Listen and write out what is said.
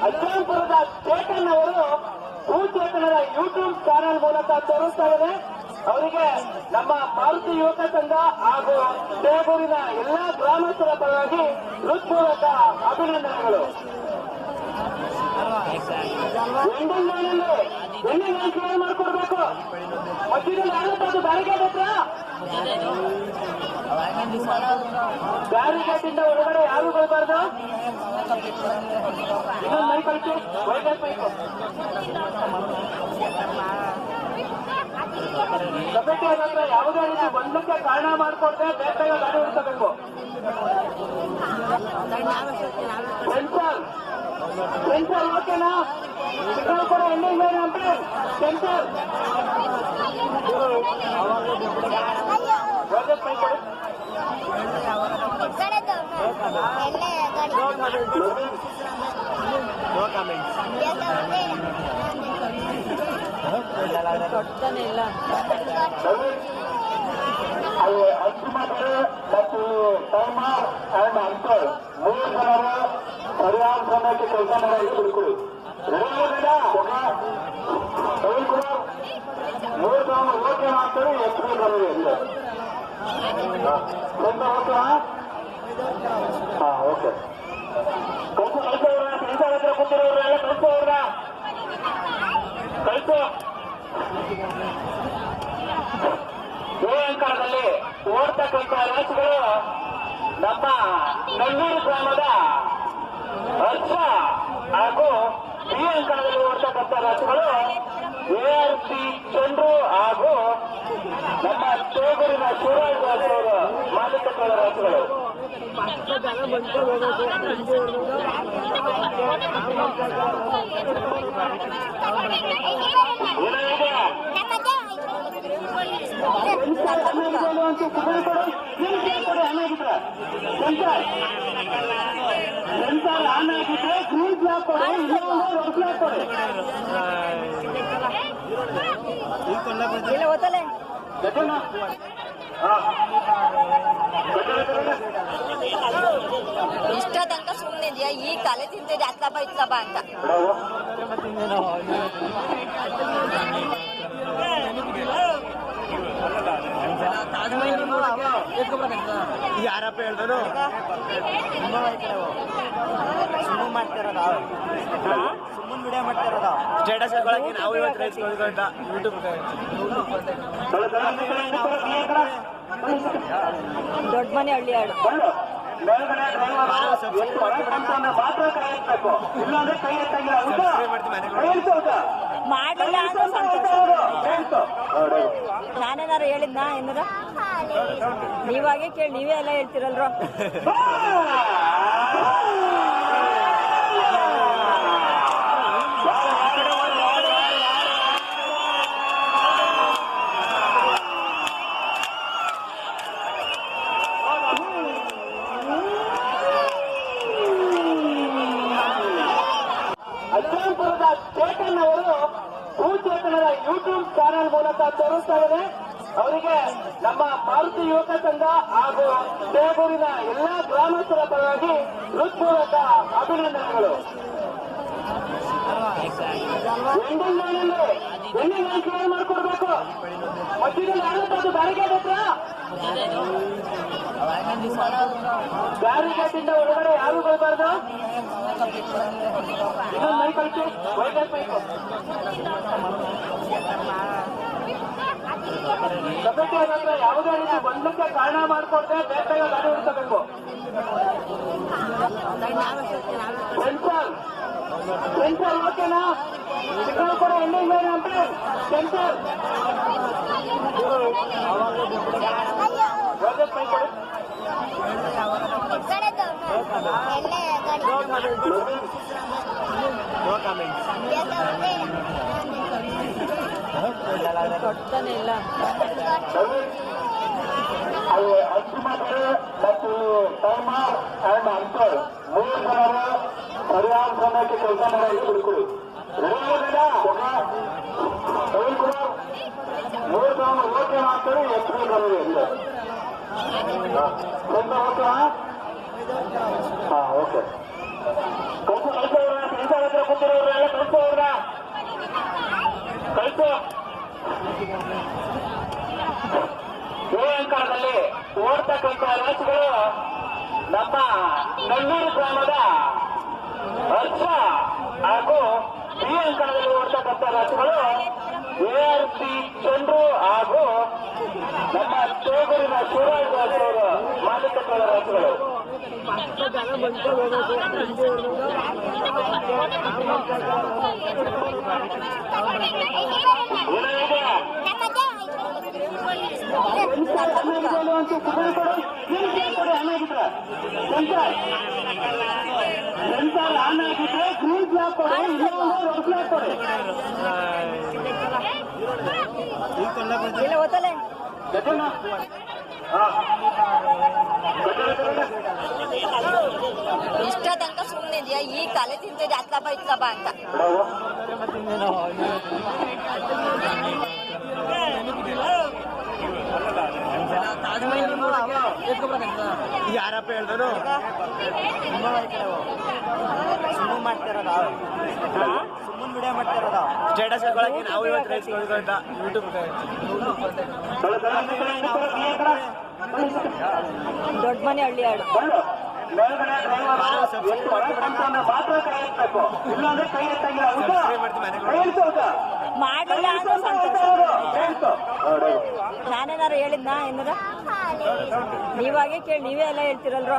ಅಜ್ಜಂಪುರದ ಚೇತನ್ ಅವರು ಭೂಚೇತನರ YouTube channel ಮೂಲಕ ತೋರಿಸ್ತಾ ಇದೆ. ಅವರಿಗೆ ನಮ್ಮ ಮಾರುತಿ ಯುವಕ ಸಂಘ ಹಾಗೂ ದೇವೂರಿನ ಎಲ್ಲಾ ಗ್ರಾಮಸ್ಥರ ಪರವಾಗಿ ಹೃತ್ಪೂರ್ವಕ ಅಭಿನಂದನೆಗಳು. ಎಂಡಿಂಗ್ ಲೈನ್ ಕ್ಲಿಯರ್ ಮಾಡ್ಕೊಡ್ಬೇಕು. ಮಧ್ಯದಲ್ಲಿ ಆಗುತ್ತೆ ಅದು ಬ್ಯಾರಿಕೇಡ್ ಹತ್ರ. ಬ್ಯಾರಿಕೇಡ್ ಇಂದ ಹೊರಗಡೆ ಯಾರು ಬರಬಾರ್ದು. ಇನ್ನೊಂದು ಮೈ ಕಳಿಸಿ ವೈದ್ಯ ಪೈಕು ಕಮಿಟಿ ಹತ್ರ ಯಾವುದೇ ರೀತಿ ಬಂಧಕ್ಕೆ ಕಾರಣ ಮಾಡಿಕೊಡ್ದೆ ಬೇಗ ಗಾಡಿ ಉಳಿಸಬೇಕು. ಸೆನ್ಸರ್ ಓಕೆನಾ? ಸಿಗ್ನಲ್ ಕೂಡ ಎಂಡಿಂಗ್ ಲೈನ್ ಅಂದ್ರೆ ಸೆನ್ಸರ್ ವೈದ್ಯ ಪೈ ಕೊಡಿ. ಅಂತಿಮಗಳು ಮತ್ತು ಟೈಮರ್ ಅಂಡ್ ಅಂಕಲ್ 3 ಜನರು ಸರಿಯಾದ ಸಮಯಕ್ಕೆ ಕೆಲಸ ಮಾಡಿ ಬಿಡ್ಕೊಡಿ. 3 ಜನ ಓಕೆ ಮಾಡ್ತಾರೆ. ಎಷ್ಟು ಬರೋದು ಓಕೆನಾ? ಹಾ ಓಕೆ. ಕಳಿಸೋವ್ರ ಕೆಲಸ ಹತ್ರ ಕೂತಿರೋರೆಲ್ಲ ಕಳಿಸೋವ್ರ ಕಳಿಸು. ಅಂಕಣದಲ್ಲಿ ಓಡ್ತಕ್ಕಂಥ ರೈತಗಳು ನಮ್ಮ ನಲ್ಲೂರು ಗ್ರಾಮದ ಹರ್ಷ ಹಾಗೂ ಬಿ ಅಂಕಣದಲ್ಲಿ ಓಡ್ತಕ್ಕಂಥ ರೈತಗಳು ARC ಚಂದ್ರು ಹಾಗೂ ನಮ್ಮ ತೇಗೂರಿನ ಶಿವರಾಜ್ ಅವರು ಮಾಲೀಕತ್ವದ ರೈತಗಳು. ಸೆನ್ಸರ್ ಆನ್ ಆಗಿದ್ರೆ ಗ್ರೀನ್ ಫ್ಲಾಗ್ ಕೊಡಿ, ಇನ್ನೊಂದು ರೆಡ್ ಫ್ಲಾಗ್ ಕೊಡಿ. ಇಷ್ಟ ತನಕ ಸುಮ್ಮನೆ ಇದೆಯಾ? ಈ ತಲೆ ತಿಂತಿದೆ ಅತ್ತಪ್ಪ ಇತ್ತಪ್ಪ ಅಂತ. ಯಾರಪ್ಪ ಹೇಳ್ದನು ಸುಮ್ಮನೆ ಮಾಡ್ತಿರೋದ, ಸುಮ್ಮನೆ ವಿಡಿಯೋ ಮಾಡ್ತಿರೋದ. ಸ್ಟೇಟಸ್ ಹಾಕೊಳಕ್ಕೆ ನಾವು ಇವತ್ತು ರೈಸ್ ಯೂಟ್ಯೂಬ್ ದೊಡ್ಡ ಮನೆ ಹಳ್ಳಿ ಹಾಡು ಮಾಡಲಿಲ್ಲ ಅಂತ ಸಂತೋಷ. ನಾನೇನಾರು ಹೇಳಿದ್ನ ಏನಾರ? ನೀವಾಗೆ ಕೇಳಿ, ನೀವೇ ಎಲ್ಲ ಹೇಳ್ತಿರಲ್ರೋ. ಅಜ್ಜಂಪುರದ ಚೇತನ್ ಅವರು ಭೂಚೇತನರ ಯೂಟ್ಯೂಬ್ ಚಾನೆಲ್ ಮೂಲಕ ತೋರಿಸ್ತಾ ಇದೆ. ಅವರಿಗೆ ನಮ್ಮ ಮಾರುತಿ ಯುವಕ ಸಂಘ ಹಾಗೂ ದೇವೂರಿನ ಎಲ್ಲಾ ಗ್ರಾಮಸ್ಥರ ಪರವಾಗಿ ಹೃತ್ಪೂರ್ವಕ ಅಭಿನಂದನೆಗಳು. ಎಂಡಿಂಗ್ ಲೈನ್ ಕ್ಲಿಯರ್ ಮಾಡ್ಕೊಡ್ಬೇಕು. ಮಧ್ಯದಲ್ಲಿ ಆಗುತ್ತೆ ಅದು ಬ್ಯಾರಿಕೇಡ್ ಹತ್ರ. ಬ್ಯಾರಿಕೇಡ್ ಇಂದ ಹೊರಗಡೆ ಯಾರು ಬರಬಾರ್ದು. ಇನ್ನೊಂದು ಮೈ ಕಳಿಸಿ ವೈದ್ಯ ಪೈಕು ಕಮಿಟಿ ಹತ್ರ ಯಾವುದೇ ರೀತಿ ಬಂಧಕ್ಕೆ ಕಾರಣ ಮಾಡಿಕೊಡ್ದೆ ಬೇಗ ಗಾಡಿ ಉಳಿಸಬೇಕು. ಸೆನ್ಸರ್ ಓಕೆನಾ? ಸಿಗ್ನಲ್ ಕೂಡ ಎಂಡಿಂಗ್ ಲೈನ್ ಅಂದ್ರೆ ಸೆನ್ಸರ್ ವೈದ್ಯ ಪೈ ಕೊಡಿ. ಅಂತಿಮಗಳು ಮತ್ತು ಟೈಮರ್ ಅಂಡ್ ಅಂಕಲ್ 3 ಜನರು ಸರಿಯಾದ ಸಮಯಕ್ಕೆ ಕೆಲಸ ಮಾಡಿ ಬಿಡ್ಕೊಡಿ. 3 ಜನ ಓಕೆ ಮಾಡ್ತಾರೆ. ಎಷ್ಟು ಬರೋದು ಓಕೆನಾ? ಹಾ ಓಕೆ. ಕಳಿಸೋವ್ರ ಕೆಲಸ ಹತ್ರ ಈ ಅಂಕಣದಲ್ಲಿ ಓಡ್ತಕ್ಕಂಥ ರಾಸುಗಳು ನಮ್ಮ ನನ್ನೂರು ಗ್ರಾಮದ ಹರ್ಷ ಹಾಗೂ ಈ ಅಂಕಣದಲ್ಲಿ ಓಡ್ತಕ್ಕಂಥ ರಾಸುಗಳು ARC ಚಂದ್ರು ಹಾಗೂ ನಮ್ಮ ತೇಗೂರಿನ ಶಿವರಾಜ್ ರಾಜರವರು ಮಾಲೀಕತ್ವದ ರಾಸುಗಳು. ಆನ್ ಆಗಿದ್ರೆ ಗ್ರೀನ್ ಫ್ಲಾಗ್ ಕೊಡಿ, ರೆಡ್ ಫ್ಲಾಗ್ ಕೊಡಿ. ಇಲ್ಲ ಓದಲೆ ಇಷ್ಟ ತನಕ ಸುಮ್ಮನೆ ಇದೆಯಾ ಈ ತಲೆ ತಿಂತಿದ್ದೆ ಅತ್ಲಪ್ಪ ಇತ್ತಪ್ಪ ಅಂತ. ಯಾರಪ್ಪ ಹೇಳ್ದರು ಸುಮ್ಮನೆ ಮಾಡ್ತಿರೋದ ಸುಮ್ಮನೆ ವಿಡಿಯೋ ಮಾಡ್ತಿರೋದ ಸ್ಟೇಟಸ್ ಹಾಕೊಳಕ್ಕೆ ನಾವು ಇವತ್ತು ರೈಸ್ ಅಂತ ಯೂಟ್ಯೂಬ್ ದೊಡ್ಡ ಮನೆ ಹಳ್ಳಿ ಹಾಡು ಮಾತ್ರ ಕೈ ಎತ್ತಬೇಕು, ಇಲ್ಲಾಂದ್ರೆ ಕೈ ಎತ್ತಂಗಿಲ್ಲ. ಮಾಡಲಿಲ್ಲ ಅಂದ್ರೆ ಸಂತೋಷ. ನಾನೇನಾರು ಹೇಳಿದ್ನ ಏನಾರ ನೀವಾಗೆ ಕೇಳಿ ನೀವೇ ಎಲ್ಲ ಹೇಳ್ತಿರಲ್ರ.